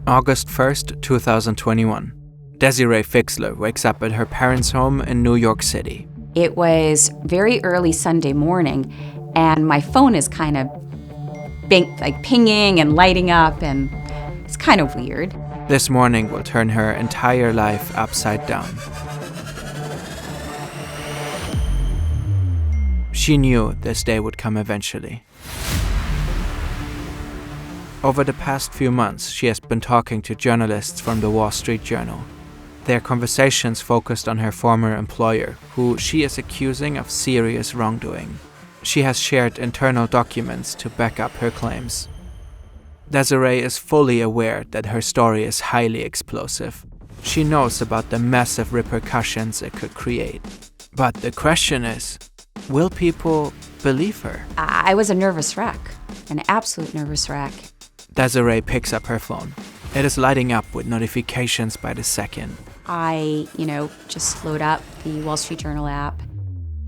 August 1st, 2021. Desiree Fixler wakes up at her parents' home in New York City. It was very early Sunday morning, and my phone is kind of pinging and lighting up, and it's kind of weird. This morning will turn her entire life upside down. She knew this day would come eventually. Over the past few months, she has been talking to journalists from the Wall Street Journal. Their conversations focused on her former employer, who she is accusing of serious wrongdoing. She has shared internal documents to back up her claims. Desiree is fully aware that her story is highly explosive. She knows about the massive repercussions it could create. But the question is, will people believe her? I was a nervous wreck, an absolute nervous wreck. Desiree picks up her phone. It is lighting up with notifications by the second. I, just load up the Wall Street Journal app,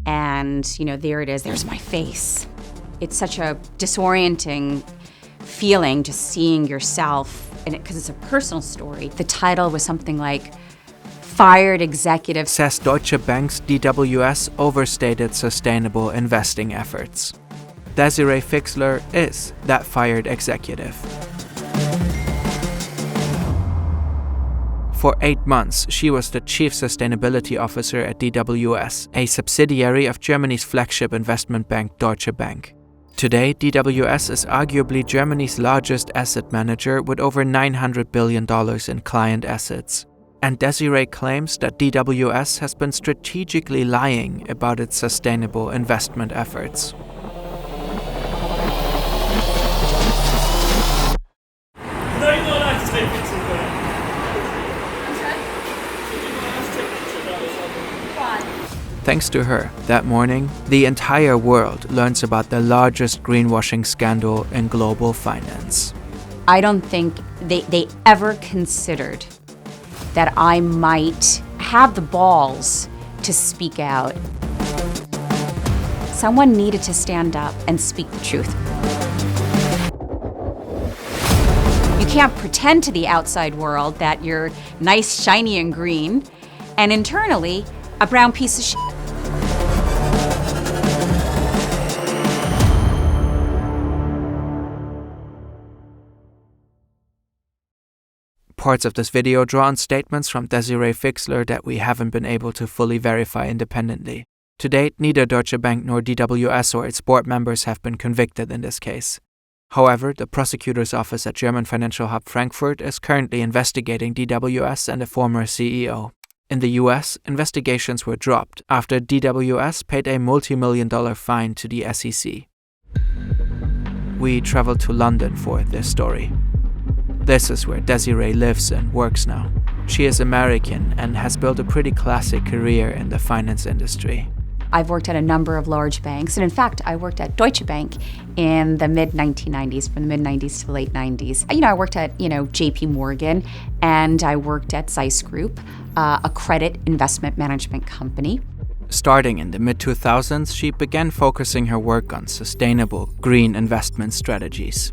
and, there it is. There's my face. It's such a disorienting feeling just seeing yourself, and because it's a personal story. The title was something like, Fired Executive Says Deutsche Bank's DWS overstated sustainable investing efforts. Desiree Fixler is that fired executive. For 8 months, she was the Chief Sustainability Officer at DWS, a subsidiary of Germany's flagship investment bank Deutsche Bank. Today, DWS is arguably Germany's largest asset manager with over $900 billion in client assets. And Desiree claims that DWS has been strategically lying about its sustainable investment efforts. Thanks to her, that morning, the entire world learns about the largest greenwashing scandal in global finance. I don't think they ever considered that I might have the balls to speak out. Someone needed to stand up and speak the truth. You can't pretend to the outside world that you're nice, shiny, and green, and internally, a brown piece of shit. Parts of this video draw on statements from Desiree Fixler that we haven't been able to fully verify independently. To date, neither Deutsche Bank nor DWS or its board members have been convicted in this case. However, the prosecutor's office at German financial hub Frankfurt is currently investigating DWS and the former CEO. In the US, investigations were dropped after DWS paid a multi-million-dollar fine to the SEC. We traveled to London for this story. This is where Desiree lives and works now. She is American and has built a pretty classic career in the finance industry. I've worked at a number of large banks, and in fact, I worked at Deutsche Bank in the mid-1990s, from the mid-90s to the late 90s. I worked at, JP Morgan, and I worked at Zeiss Group, a credit investment management company. Starting in the mid-2000s, she began focusing her work on sustainable, green investment strategies.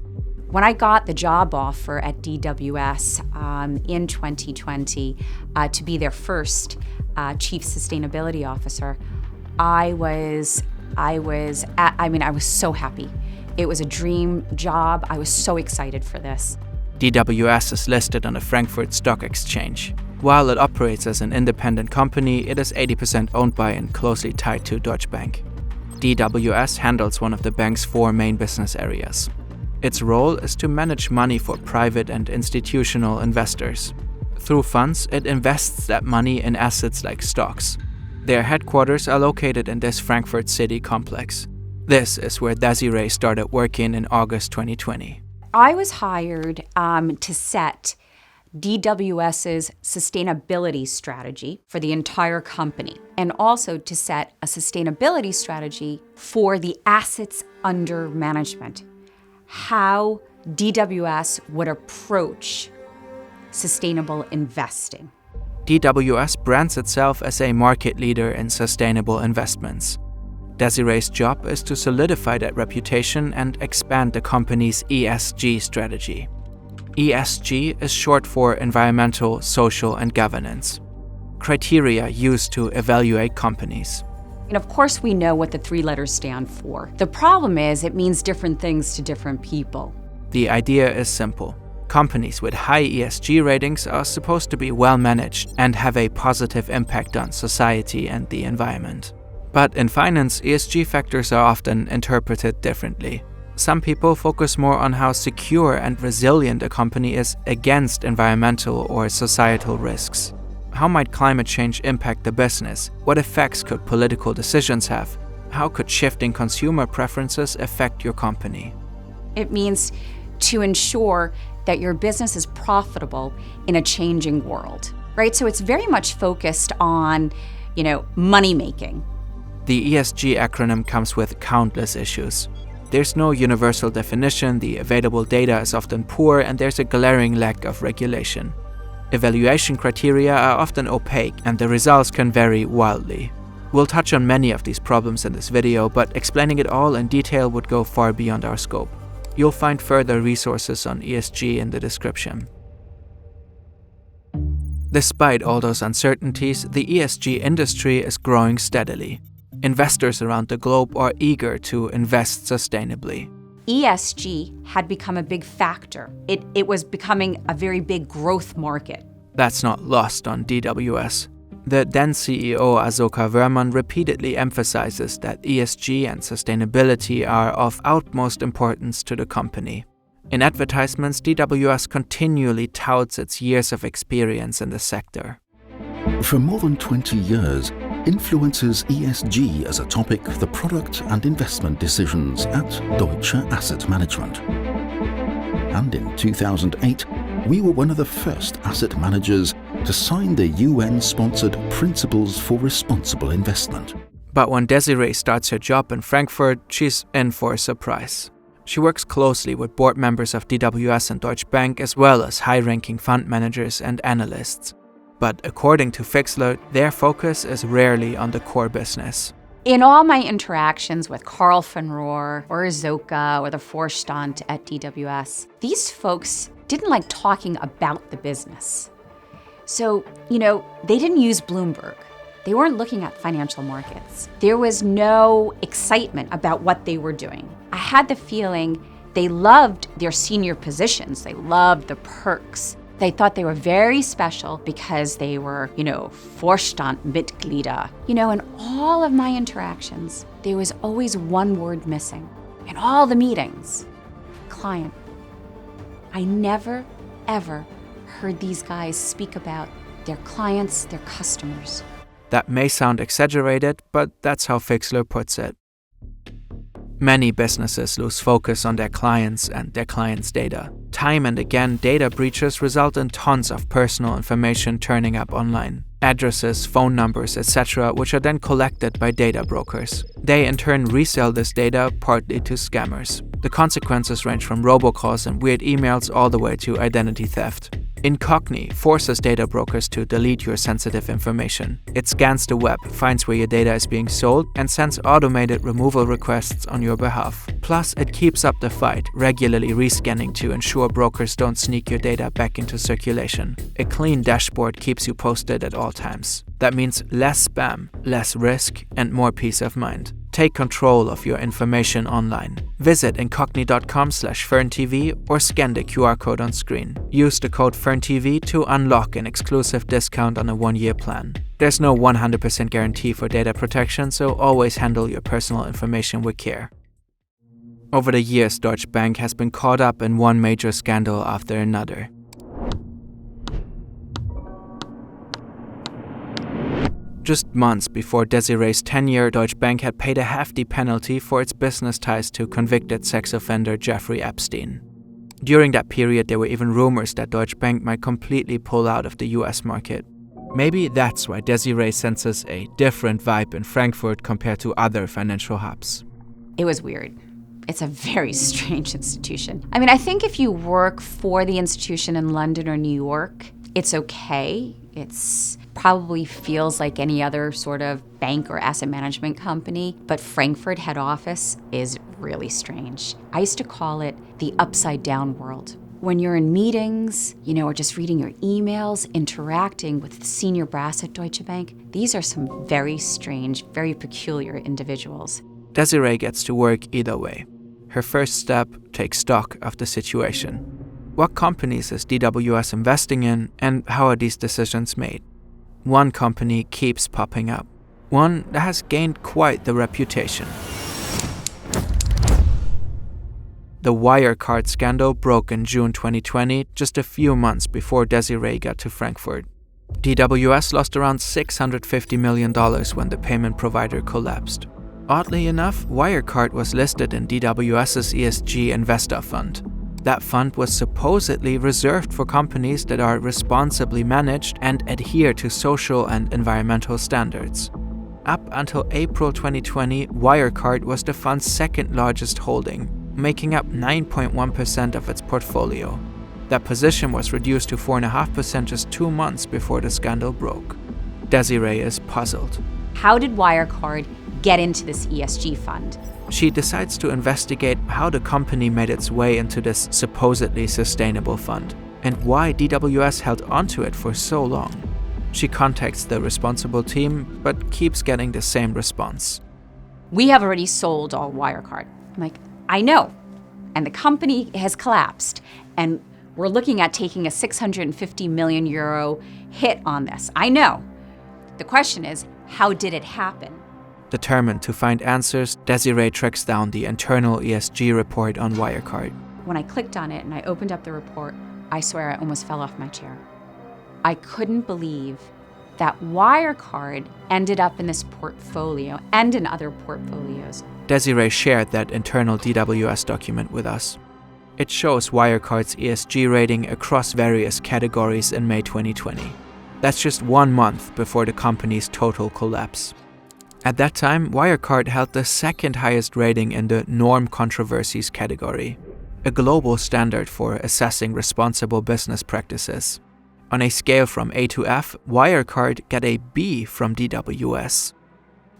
When I got the job offer at DWS in 2020 to be their first Chief Sustainability Officer, I was so happy. It was a dream job. I was so excited for this. DWS is listed on the Frankfurt Stock Exchange. While it operates as an independent company, it is 80% owned by and closely tied to Deutsche Bank. DWS handles one of the bank's 4 main business areas. Its role is to manage money for private and institutional investors. Through funds, it invests that money in assets like stocks. Their headquarters are located in this Frankfurt City complex. This is where Desiree started working in August 2020. I was hired to set DWS's sustainability strategy for the entire company, and also to set a sustainability strategy for the assets under management. How DWS would approach sustainable investing. DWS brands itself as a market leader in sustainable investments. Desiree's job is to solidify that reputation and expand the company's ESG strategy. ESG is short for environmental, social, and governance. Criteria used to evaluate companies. And of course, we know what the three letters stand for. The problem is it means different things to different people. The idea is simple. Companies with high ESG ratings are supposed to be well managed and have a positive impact on society and the environment. But in finance, ESG factors are often interpreted differently. Some people focus more on how secure and resilient a company is against environmental or societal risks. How might climate change impact the business? What effects could political decisions have? How could shifting consumer preferences affect your company? It means to ensure that your business is profitable in a changing world, right? So it's very much focused on, money making. The ESG acronym comes with countless issues. There's no universal definition, the available data is often poor, and there's a glaring lack of regulation. Evaluation criteria are often opaque, and the results can vary wildly. We'll touch on many of these problems in this video, but explaining it all in detail would go far beyond our scope. You'll find further resources on ESG in the description. Despite all those uncertainties, the ESG industry is growing steadily. Investors around the globe are eager to invest sustainably. ESG had become a big factor. It was becoming a very big growth market. That's not lost on DWS. The then CEO Asoka Verman repeatedly emphasizes that ESG and sustainability are of utmost importance to the company. In advertisements, DWS continually touts its years of experience in the sector. For more than 20 years, influences ESG as a topic for the product and investment decisions at Deutsche Asset Management. And in 2008, we were one of the first asset managers to sign the UN-sponsored Principles for Responsible Investment. But when Desiree starts her job in Frankfurt, she's in for a surprise. She works closely with board members of DWS and Deutsche Bank, as well as high-ranking fund managers and analysts. But according to Fixler, their focus is rarely on the core business. In all my interactions with Karl von Rohr or Asoka or the Vorstand at DWS, these folks didn't like talking about the business. So, they didn't use Bloomberg. They weren't looking at financial markets. There was no excitement about what they were doing. I had the feeling they loved their senior positions. They loved the perks. They thought they were very special because they were, Vorstandmitglieder. In all of my interactions, there was always one word missing. In all the meetings, client. I never, ever heard these guys speak about their clients, their customers. That may sound exaggerated, but that's how Fixler puts it. Many businesses lose focus on their clients and their clients' data. Time and again, data breaches result in tons of personal information turning up online. Addresses, phone numbers, etc., which are then collected by data brokers. They in turn resell this data partly to scammers. The consequences range from robocalls and weird emails all the way to identity theft. Incogni forces data brokers to delete your sensitive information. It scans the web, finds where your data is being sold, and sends automated removal requests on your behalf. Plus, it keeps up the fight, regularly rescanning to ensure brokers don't sneak your data back into circulation. A clean dashboard keeps you posted at all times. That means less spam, less risk, and more peace of mind. Take control of your information online. Visit incogni.com/FernTV or scan the QR code on screen. Use the code FernTV to unlock an exclusive discount on a 1-year plan. There's no 100% guarantee for data protection, so always handle your personal information with care. Over the years, Deutsche Bank has been caught up in one major scandal after another. Just months before Desiree's tenure, Deutsche Bank had paid a hefty penalty for its business ties to convicted sex offender Jeffrey Epstein. During that period, there were even rumors that Deutsche Bank might completely pull out of the US market. Maybe that's why Desiree senses a different vibe in Frankfurt compared to other financial hubs. It was weird. It's a very strange institution. I think if you work for the institution in London or New York, it's okay. It's probably feels like any other sort of bank or asset management company, but Frankfurt head office is really strange. I used to call it the upside down world. when you're in meetings, or just reading your emails, interacting with the senior brass at Deutsche Bank, these are some very strange, very peculiar individuals. Desiree gets to work either way. Her first step, take stock of the situation. What companies is DWS investing in, and how are these decisions made? One company keeps popping up. One that has gained quite the reputation. The Wirecard Scandal broke in June 2020, just a few months before Desiree got to Frankfurt. DWS lost around $650 million when the payment provider collapsed. Oddly enough, Wirecard was listed in DWS's ESG investor fund. That fund was supposedly reserved for companies that are responsibly managed and adhere to social and environmental standards. Up until April 2020, Wirecard was the fund's second largest holding, making up 9.1% of its portfolio. That position was reduced to 4.5% just 2 months before the scandal broke. Desiree is puzzled. How did Wirecard get into this ESG fund? She decides to investigate how the company made its way into this supposedly sustainable fund and why DWS held onto it for so long. She contacts the responsible team, but keeps getting the same response. We have already sold all Wirecard. I'm like, I know. And the company has collapsed. And we're looking at taking a 650 million euro hit on this. I know. The question is, how did it happen? Determined to find answers, Desiree tracks down the internal ESG report on Wirecard. When I clicked on it and I opened up the report, I swear I almost fell off my chair. I couldn't believe that Wirecard ended up in this portfolio and in other portfolios. Desiree shared that internal DWS document with us. It shows Wirecard's ESG rating across various categories in May 2020. That's just 1 month before the company's total collapse. At that time, Wirecard held the second highest rating in the Norm Controversies category, a global standard for assessing responsible business practices. On a scale from A to F, Wirecard got a B from DWS.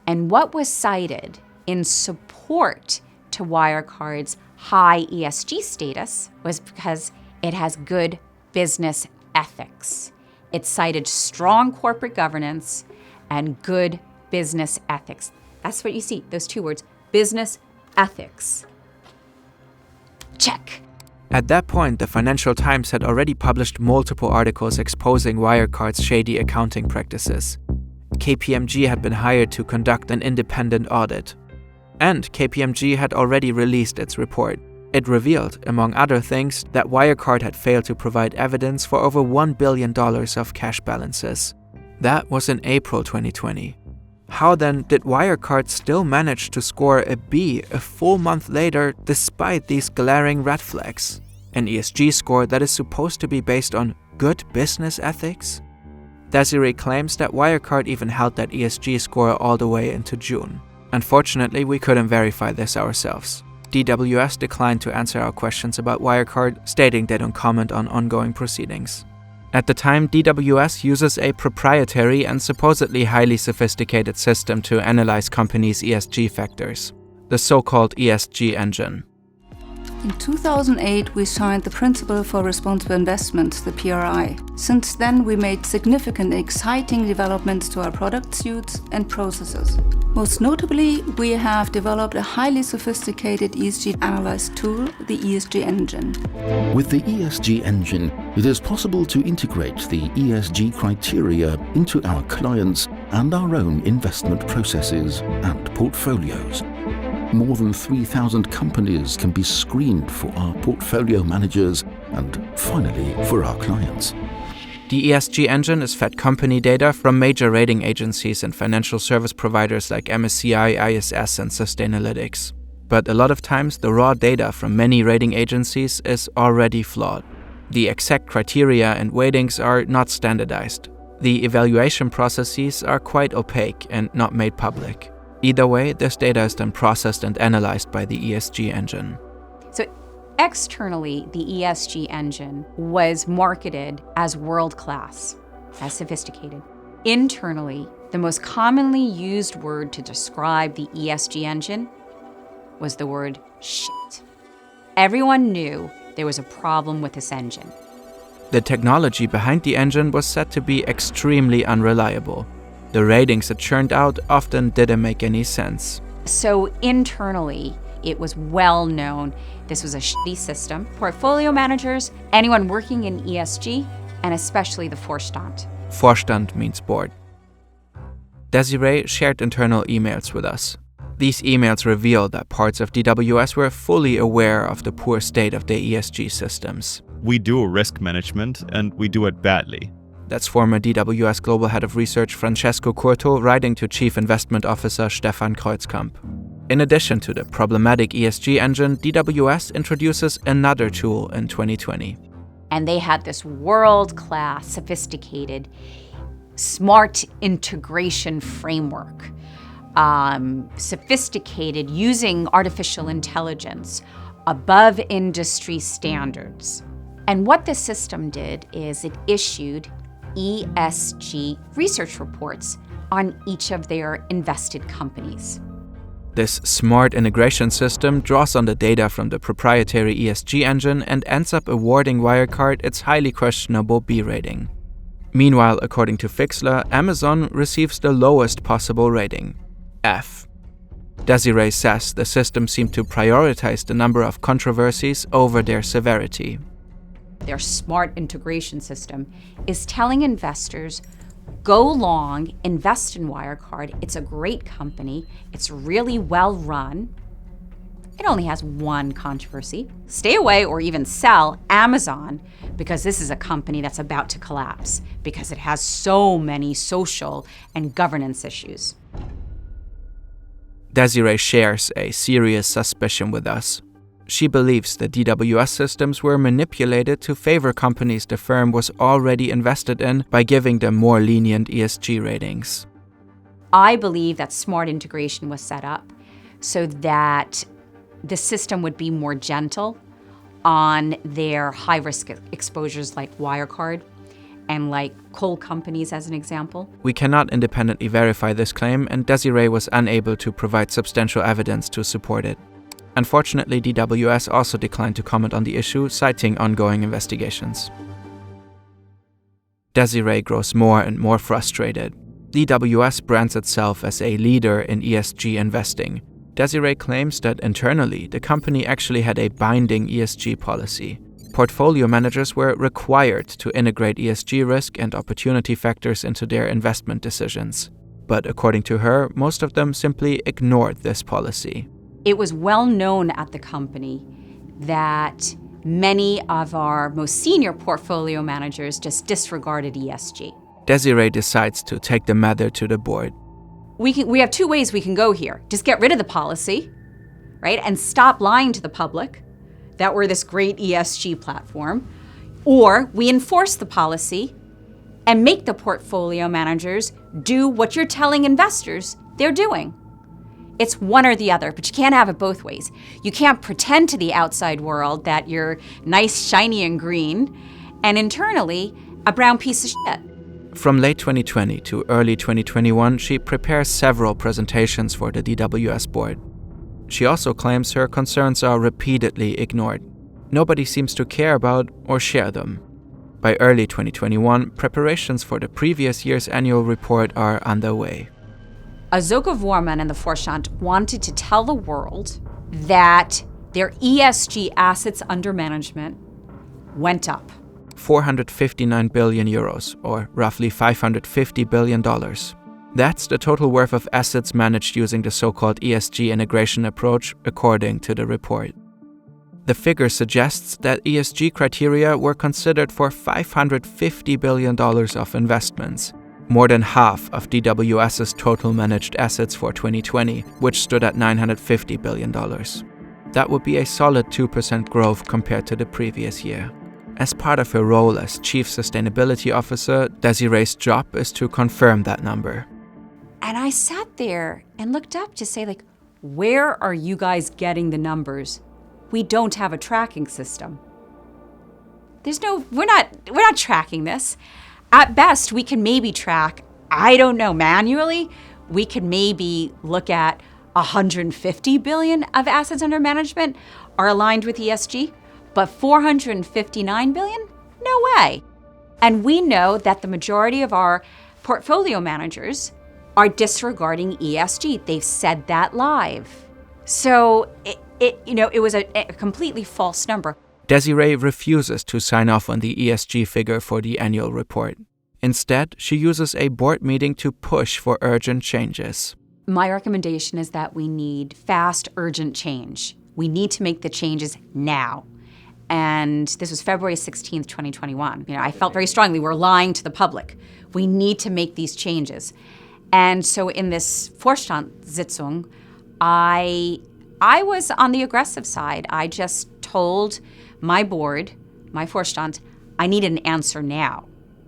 And what was cited in support to Wirecard's high ESG status was because it has good business ethics. It cited strong corporate governance and good business ethics. That's what you see, those 2 words, business ethics. Check. At that point, the Financial Times had already published multiple articles exposing Wirecard's shady accounting practices. KPMG had been hired to conduct an independent audit. And KPMG had already released its report. It revealed, among other things, that Wirecard had failed to provide evidence for over $1 billion of cash balances. That was in April 2020. How then did Wirecard still manage to score a B a full month later despite these glaring red flags? An ESG score that is supposed to be based on good business ethics? Desiree claims that Wirecard even held that ESG score all the way into June. Unfortunately, we couldn't verify this ourselves. DWS declined to answer our questions about Wirecard, stating they don't comment on ongoing proceedings. At the time, DWS uses a proprietary and supposedly highly sophisticated system to analyze companies' ESG factors, the so-called ESG engine. In 2008, we signed the Principle for Responsible Investment, the PRI. Since then, we made significant and exciting developments to our product suites and processes. Most notably, we have developed a highly sophisticated ESG analysis tool, the ESG Engine. With the ESG Engine, it is possible to integrate the ESG criteria into our clients' and our own investment processes and portfolios. More than 3,000 companies can be screened for our portfolio managers and, finally, for our clients. The ESG engine is fed company data from major rating agencies and financial service providers like MSCI, ISS, and Sustainalytics. But a lot of times, the raw data from many rating agencies is already flawed. The exact criteria and weightings are not standardized. The evaluation processes are quite opaque and not made public. Either way, this data is then processed and analyzed by the ESG engine. So externally, the ESG engine was marketed as world-class, as sophisticated. Internally, the most commonly used word to describe the ESG engine was the word shit. Everyone knew there was a problem with this engine. The technology behind the engine was said to be extremely unreliable. The ratings it churned out often didn't make any sense. So internally, it was well known this was a shitty system. Portfolio managers, anyone working in ESG, and especially the Vorstand. Vorstand means board. Desiree shared internal emails with us. These emails reveal that parts of DWS were fully aware of the poor state of their ESG systems. We do risk management, and we do it badly. That's former DWS Global Head of Research Francesco Curto writing to Chief Investment Officer Stefan Kreuzkamp. In addition to the problematic ESG engine, DWS introduces another tool in 2020. And they had this world-class, sophisticated, smart integration framework, sophisticated, using artificial intelligence, above industry standards. And what the system did is it issued ESG research reports on each of their invested companies. This smart integration system draws on the data from the proprietary ESG engine and ends up awarding Wirecard its highly questionable B rating. Meanwhile, according to Fixler, Amazon receives the lowest possible rating, F. Desiree says the system seemed to prioritize the number of controversies over their severity. Their smart integration system is telling investors, go long, invest in Wirecard. It's a great company. It's really well run. It only has one controversy. Stay away or even sell Amazon because this is a company that's about to collapse because it has so many social and governance issues. Desiree shares a serious suspicion with us. She believes the DWS systems were manipulated to favor companies the firm was already invested in by giving them more lenient ESG ratings. I believe that smart integration was set up so that the system would be more gentle on their high-risk exposures like Wirecard and like coal companies as an example. We cannot independently verify this claim, and Desiree was unable to provide substantial evidence to support it. Unfortunately, DWS also declined to comment on the issue, citing ongoing investigations. Desiree grows more and more frustrated. DWS brands itself as a leader in ESG investing. Desiree claims that internally, the company actually had a binding ESG policy. Portfolio managers were required to integrate ESG risk and opportunity factors into their investment decisions. But according to her, most of them simply ignored this policy. It was well known at the company that many of our most senior portfolio managers just disregarded ESG. Desiree decides to take the matter to the board. We have two ways we can go here. Just get rid of the policy, right? And stop lying to the public that we're this great ESG platform. Or we enforce the policy and make the portfolio managers do what you're telling investors they're doing. It's one or the other, but you can't have it both ways. You can't pretend to the outside world that you're nice, shiny, and green, and internally, a brown piece of shit. From late 2020 to early 2021, she prepares several presentations for the DWS board. She also claims her concerns are repeatedly ignored. Nobody seems to care about or share them. By early 2021, preparations for the previous year's annual report are underway. Azoka Vorman and the Vorstand wanted to tell the world that their ESG assets under management went up. 459 billion euros, or roughly $550 billion. That's the total worth of assets managed using the so-called ESG integration approach, according to the report. The figure suggests that ESG criteria were considered for $550 billion of investments, more than half of DWS's total managed assets for 2020, which stood at $950 billion. That would be a solid 2% growth compared to the previous year. As part of her role as Chief Sustainability Officer, Desiree's job is to confirm that number. And I sat there and looked up to say, like, where are you guys getting the numbers? We don't have a tracking system. We're not tracking this. At best, we can maybe track, I don't know, manually, we could maybe look at 150 billion of assets under management are aligned with ESG, But $459 billion? No way. And we know that the majority of our portfolio managers are disregarding ESG. They've said that live. So it was a completely false number. Desiree refuses to sign off on the ESG figure for the annual report. Instead, she uses a board meeting to push for urgent changes. My recommendation is that we need fast, urgent change. We need to make the changes now. And this was February 16th, 2021. I felt very strongly we're lying to the public. We need to make these changes. And so in this Vorstandssitzung, I was on the aggressive side. I just told my board, my Vorstand, I need an answer now.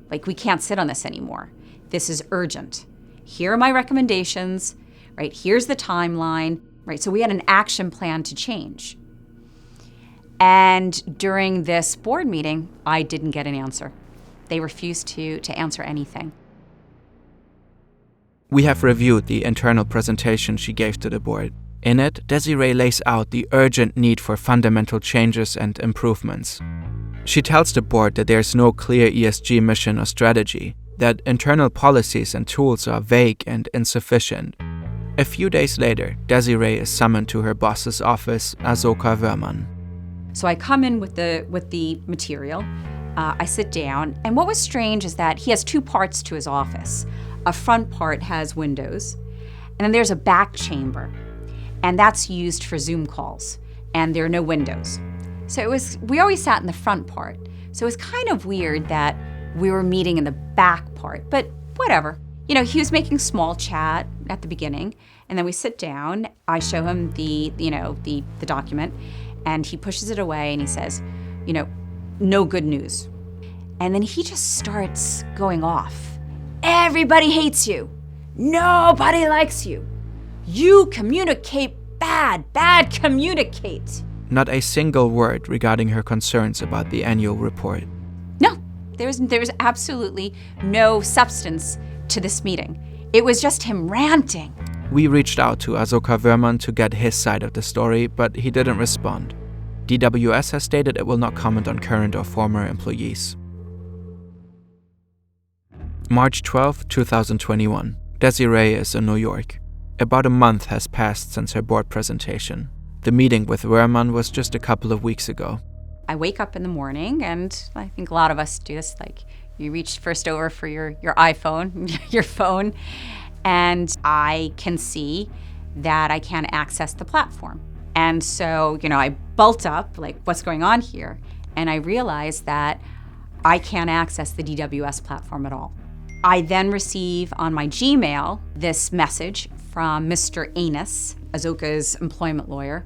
We can't sit on this anymore. This is urgent. Here are my recommendations, right? Here's the timeline, right? So we had an action plan to change. And during this board meeting, I didn't get an answer. They refused to answer anything. We have reviewed the internal presentation she gave to the board. In it, Desiree lays out the urgent need for fundamental changes and improvements. She tells the board that there's no clear ESG mission or strategy, that internal policies and tools are vague and insufficient. A few days later, Desiree is summoned to her boss's office, Azoka Verman. So I come in with the material, I sit down, and what was strange is that he has two parts to his office. A front part has windows, and then there's a back chamber, and that's used for Zoom calls, and there are no windows. So we always sat in the front part, so it was kind of weird that we were meeting in the back part, but whatever. He was making small chat at the beginning, and then we sit down, I show him the document, and he pushes it away and he says, no good news. And then he just starts going off. Everybody hates you. Nobody likes you. You communicate bad communicate. Not a single word regarding her concerns about the annual report. No, there was absolutely no substance to this meeting. It was just him ranting. We reached out to Azoka Verman to get his side of the story, but he didn't respond. DWS has stated it will not comment on current or former employees. March 12, 2021. Desiree is in New York. About a month has passed since her board presentation. The meeting with Verman was just a couple of weeks ago. I wake up in the morning, and I think a lot of us do this, you reach first over for your iPhone, your phone, and I can see that I can't access the platform. And so, I bolt up, what's going on here? And I realize that I can't access the DWS platform at all. I then receive on my Gmail this message from Mr. Anus, Azoka's employment lawyer,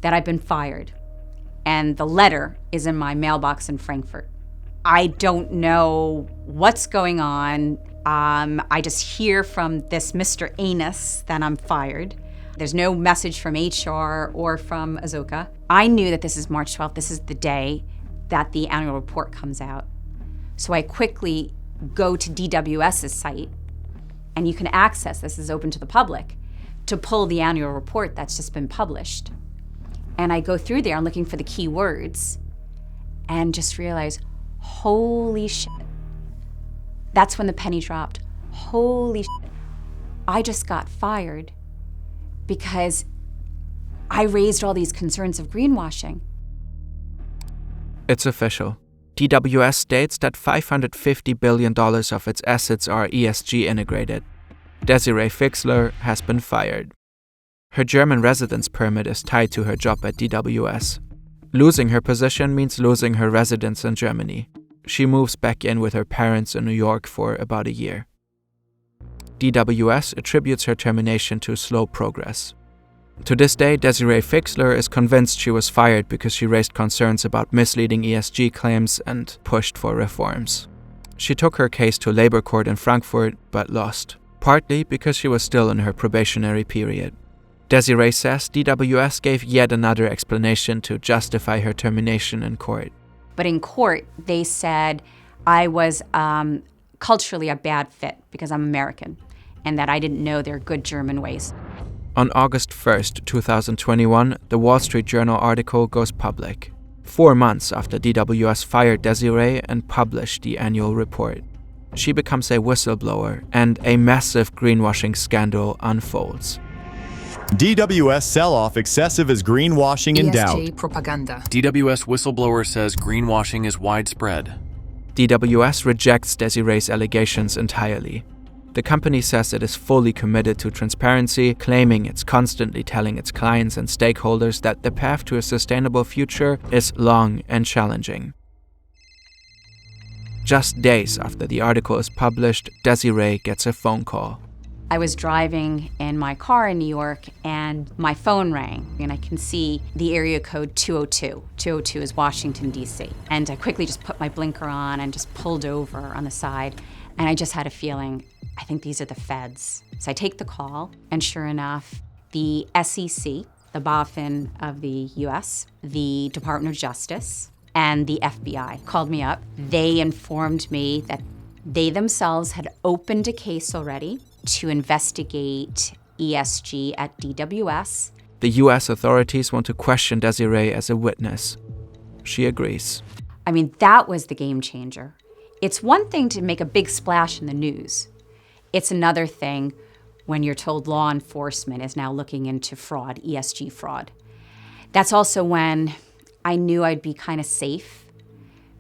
that I've been fired. And the letter is in my mailbox in Frankfurt. I don't know what's going on. I just hear from this Mr. Anus that I'm fired. There's no message from HR or from Azoka. I knew that this is March 12th. This is the day that the annual report comes out. So I quickly go to DWS's site, and you can access, this is open to the public, to pull the annual report that's just been published. And I go through there, I'm looking for the key words, and just realize, holy shit. That's when the penny dropped. Holy shit. I just got fired because I raised all these concerns of greenwashing. It's official. DWS states that $550 billion of its assets are ESG integrated. Desiree Fixler has been fired. Her German residence permit is tied to her job at DWS. Losing her position means losing her residence in Germany. She moves back in with her parents in New York for about a year. DWS attributes her termination to slow progress. To this day, Desiree Fixler is convinced she was fired because she raised concerns about misleading ESG claims and pushed for reforms. She took her case to labor court in Frankfurt, but lost, partly because she was still in her probationary period. Desiree says DWS gave yet another explanation to justify her termination in court. But in court, they said I was culturally a bad fit because I'm American, and that I didn't know their good German ways. On August 1st, 2021, the Wall Street Journal article goes public. 4 months after DWS fired Desiree and published the annual report. She becomes a whistleblower, and a massive greenwashing scandal unfolds. DWS sell-off excessive as greenwashing in doubt. ESG propaganda. DWS whistleblower says greenwashing is widespread. DWS rejects Desiree's allegations entirely. The company says it is fully committed to transparency, claiming it's constantly telling its clients and stakeholders that the path to a sustainable future is long and challenging. Just days after the article is published, Desiree gets a phone call. I was driving in my car in New York and my phone rang and I can see the area code 202. 202 is Washington, D.C. And I quickly just put my blinker on and just pulled over on the side. And I just had a feeling, I think these are the feds. So I take the call and sure enough, the SEC, the BaFin of the US, the Department of Justice, and the FBI called me up. They informed me that they themselves had opened a case already to investigate ESG at DWS. The US authorities want to question Desiree as a witness. She agrees. I mean, that was the game changer. It's one thing to make a big splash in the news. It's another thing when you're told law enforcement is now looking into fraud, ESG fraud. That's also when I knew I'd be kind of safe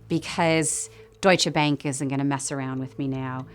because Deutsche Bank isn't going to mess around with me now.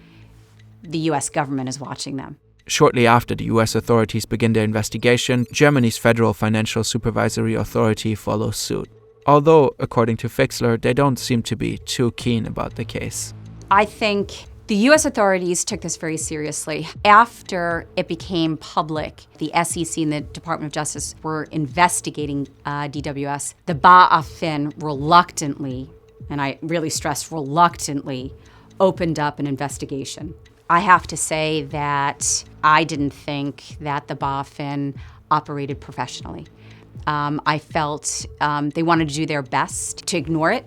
The US government is watching them. Shortly after the US authorities begin their investigation, Germany's Federal Financial Supervisory Authority follows suit. Although, according to Fixler, they don't seem to be too keen about the case. I think the US authorities took this very seriously. After it became public, the SEC and the Department of Justice were investigating DWS. The BaFin reluctantly, and I really stress reluctantly, opened up an investigation. I have to say that I didn't think that the BaFin operated professionally. I felt they wanted to do their best to ignore it.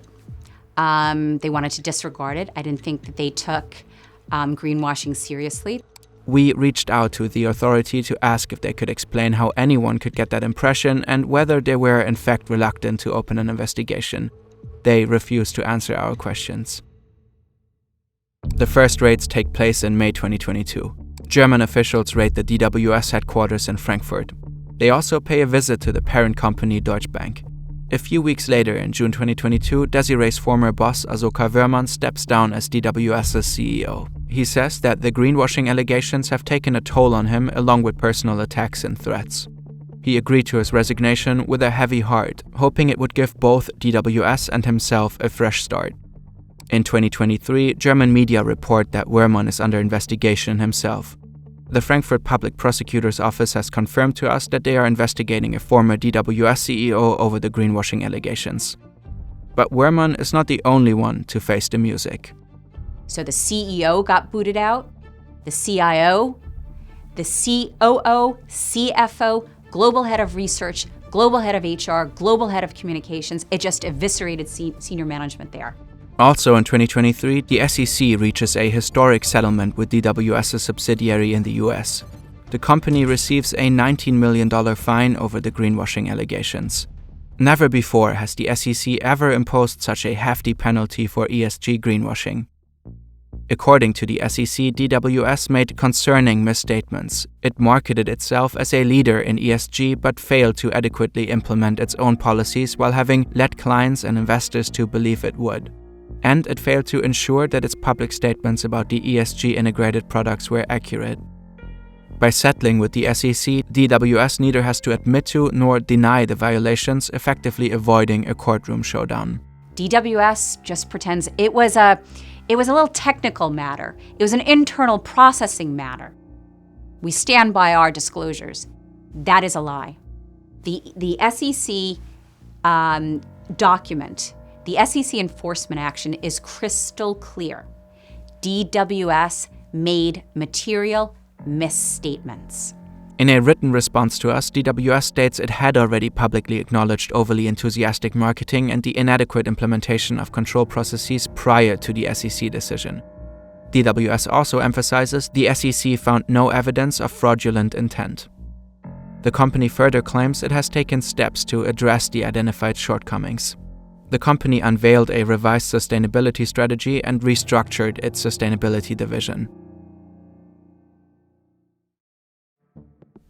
They wanted to disregard it. I didn't think that they took greenwashing seriously. We reached out to the authority to ask if they could explain how anyone could get that impression and whether they were in fact reluctant to open an investigation. They refused to answer our questions. The first raids take place in May 2022. German officials raid the DWS headquarters in Frankfurt. They also pay a visit to the parent company Deutsche Bank. A few weeks later, in June 2022, Desiree's former boss, Asoka Wöhrmann, steps down as DWS's CEO. He says that the greenwashing allegations have taken a toll on him, along with personal attacks and threats. He agreed to his resignation with a heavy heart, hoping it would give both DWS and himself a fresh start. In 2023, German media report that Wöhrmann is under investigation himself. The Frankfurt Public Prosecutor's Office has confirmed to us that they are investigating a former DWS CEO over the greenwashing allegations. But Wöhrmann is not the only one to face the music. So the CEO got booted out, the CIO, the COO, CFO, global head of research, global head of HR, global head of communications. It just eviscerated senior management there. Also in 2023, the SEC reaches a historic settlement with DWS's subsidiary in the US. The company receives a $19 million fine over the greenwashing allegations. Never before has the SEC ever imposed such a hefty penalty for ESG greenwashing. According to the SEC, DWS made concerning misstatements. It marketed itself as a leader in ESG but failed to adequately implement its own policies while having led clients and investors to believe it would. And it failed to ensure that its public statements about the ESG integrated products were accurate. By settling with the SEC, DWS neither has to admit to nor deny the violations, effectively avoiding a courtroom showdown. DWS just pretends it was a little technical matter. It was an internal processing matter. We stand by our disclosures. That is a lie. The SEC document, the SEC enforcement action is crystal clear. DWS made material misstatements. In a written response to us, DWS states it had already publicly acknowledged overly enthusiastic marketing and the inadequate implementation of control processes prior to the SEC decision. DWS also emphasizes the SEC found no evidence of fraudulent intent. The company further claims it has taken steps to address the identified shortcomings. The company unveiled a revised sustainability strategy and restructured its sustainability division.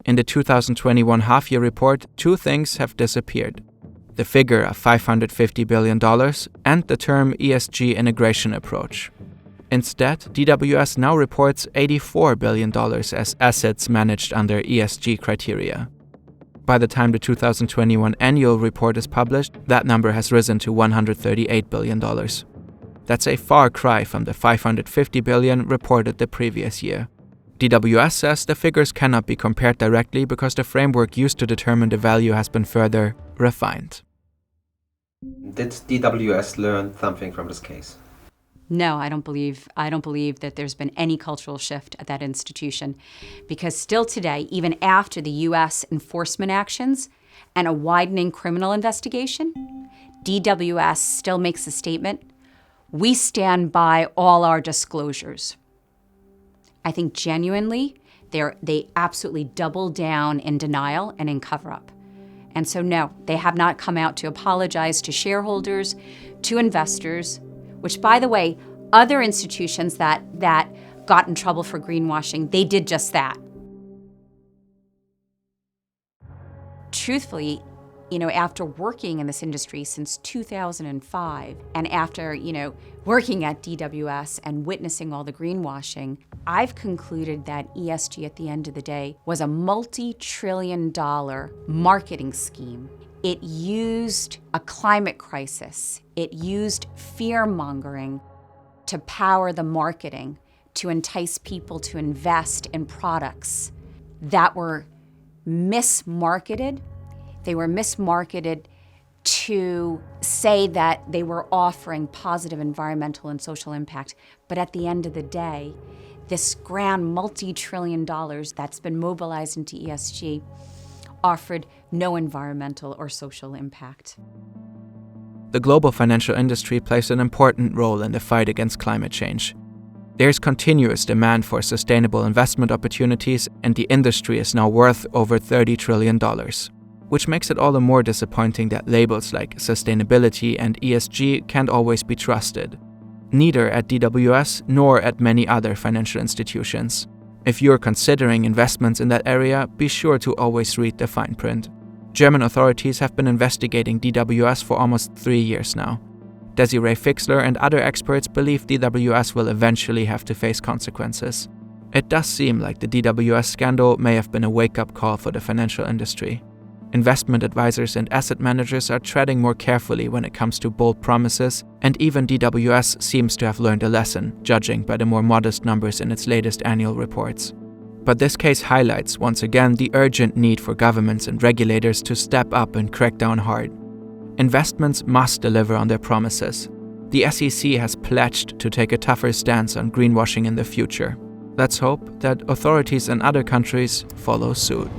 In the 2021 half-year report, two things have disappeared: the figure of $550 billion and the term ESG integration approach. Instead, DWS now reports $84 billion as assets managed under ESG criteria. By the time the 2021 annual report is published, that number has risen to $138 billion. That's a far cry from the $550 billion reported the previous year. DWS says the figures cannot be compared directly because the framework used to determine the value has been further refined. Did DWS learn something from this case? No, I don't believe that there's been any cultural shift at that institution, because still today, even after the US enforcement actions and a widening criminal investigation, DWS still makes a statement: we stand by all our disclosures. I think genuinely, they absolutely double down in denial and in cover-up. And so no, they have not come out to apologize to shareholders, to investors, which, by the way, other institutions that got in trouble for greenwashing, they did just that. Truthfully, after working in this industry since 2005, and after, working at DWS and witnessing all the greenwashing, I've concluded that ESG at the end of the day was a multi-trillion-dollar marketing scheme. It used a climate crisis. It used fear-mongering to power the marketing, to entice people to invest in products that were mismarketed. They were mismarketed to say that they were offering positive environmental and social impact. But at the end of the day, this grand multi-trillion dollars that's been mobilized into ESG offered no environmental or social impact. The global financial industry plays an important role in the fight against climate change. There's continuous demand for sustainable investment opportunities, and the industry is now worth over $30 trillion. Which makes it all the more disappointing that labels like sustainability and ESG can't always be trusted. Neither at DWS nor at many other financial institutions. If you're considering investments in that area, be sure to always read the fine print. German authorities have been investigating DWS for almost 3 years now. Desiree Fixler and other experts believe DWS will eventually have to face consequences. It does seem like the DWS scandal may have been a wake-up call for the financial industry. Investment advisors and asset managers are treading more carefully when it comes to bold promises, and even DWS seems to have learned a lesson, judging by the more modest numbers in its latest annual reports. But this case highlights once again the urgent need for governments and regulators to step up and crack down hard. Investments must deliver on their promises. The SEC has pledged to take a tougher stance on greenwashing in the future. Let's hope that authorities in other countries follow suit.